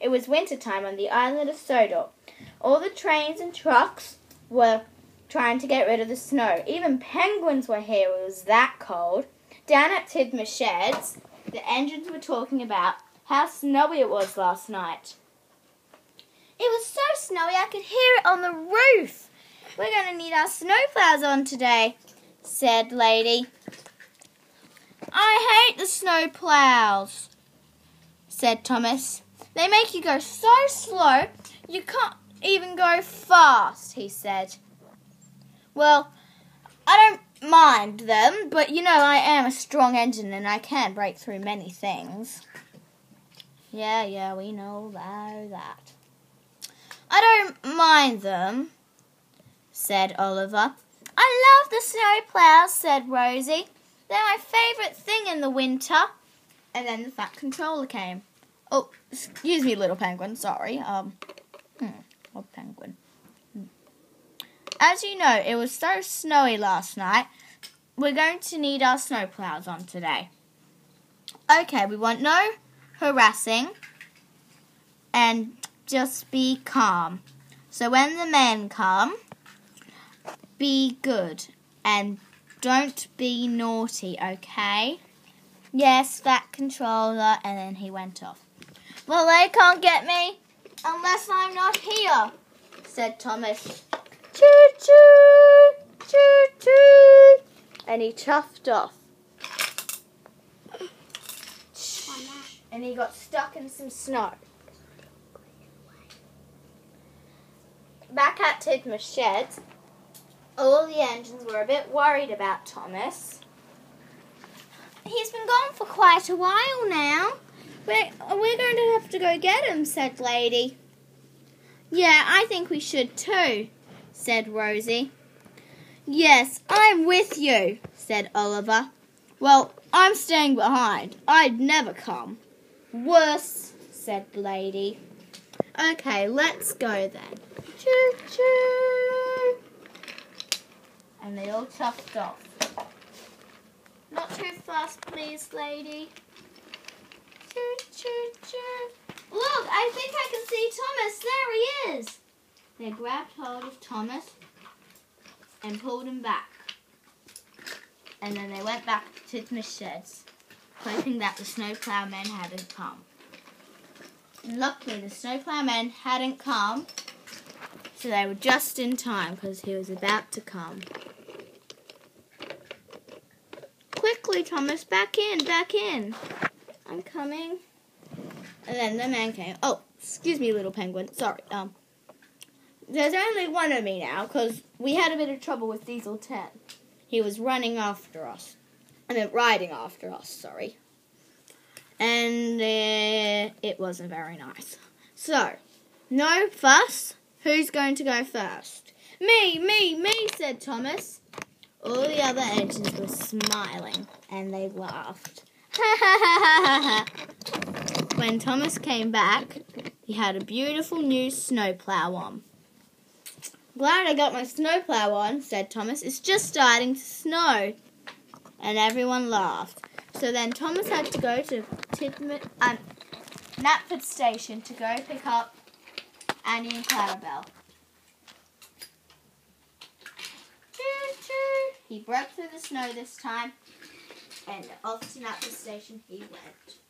It was winter time on the island of Sodor. All the trains and trucks were trying to get rid of the snow. Even penguins were here. It was that cold. Down at Tidmouth Sheds, the engines were talking about how snowy it was last night. It was so snowy I could hear it on the roof. We're going to need our snowplows on today, said Lady. I hate the snowplows, said Thomas. They make you go so slow you can't even go fast, he said. Well, I don't mind them, but you know I am a strong engine and I can break through many things. Yeah, we know that. I don't mind them, said Oliver. I love the snowplows, said Rosie. They're my favourite thing in the winter. And then the Fat Controller came. Oh, excuse me, little penguin, sorry. What penguin? As you know, it was so snowy last night. We're going to need our snowplows on today. Okay, we want no harassing and just be calm. So when the men come, be good and don't be naughty, okay? Yes, Fat Controller, and then he went off. Well, they can't get me unless I'm not here, said Thomas. Choo-choo, choo-choo, and he chuffed off. And he got stuck in some snow. Back at Tidmouth Sheds, all the engines were a bit worried about Thomas. He's been gone for quite a while now. We're going to have to go get him, said Lady. Yeah, I think we should too, said Rosie. Yes, I'm with you, said Oliver. Well, I'm staying behind. I'd never come. Worse, said Lady. Okay, let's go then. Choo-choo. And they all chuffed off. Not too fast, please, Lady. Choo-choo-choo. Look, I think I can see Thomas. There he is. They grabbed hold of Thomas and pulled him back. And then they went back to Tidmouth Sheds, hoping that the snowplow men hadn't come. And luckily, the snowplow men hadn't come, so they were just in time because he was about to come. Quickly, Thomas, back in. I'm coming. And then the man came. Oh, excuse me, little penguin. Sorry. There's only one of me now because we had a bit of trouble with Diesel 10. He was running after us. Riding after us, sorry. And it wasn't very nice. So, no fuss. Who's going to go first? Me, said Thomas. All the other engines were smiling and they laughed. When Thomas came back, he had a beautiful new snowplow on. Glad I got my snowplow on, said Thomas. It's just starting to snow. And everyone laughed. So then Thomas had to go to Knapford Station to go pick up Annie and Clarabelle. Choo-choo. He broke through the snow this time, and off to Knapford Station he went.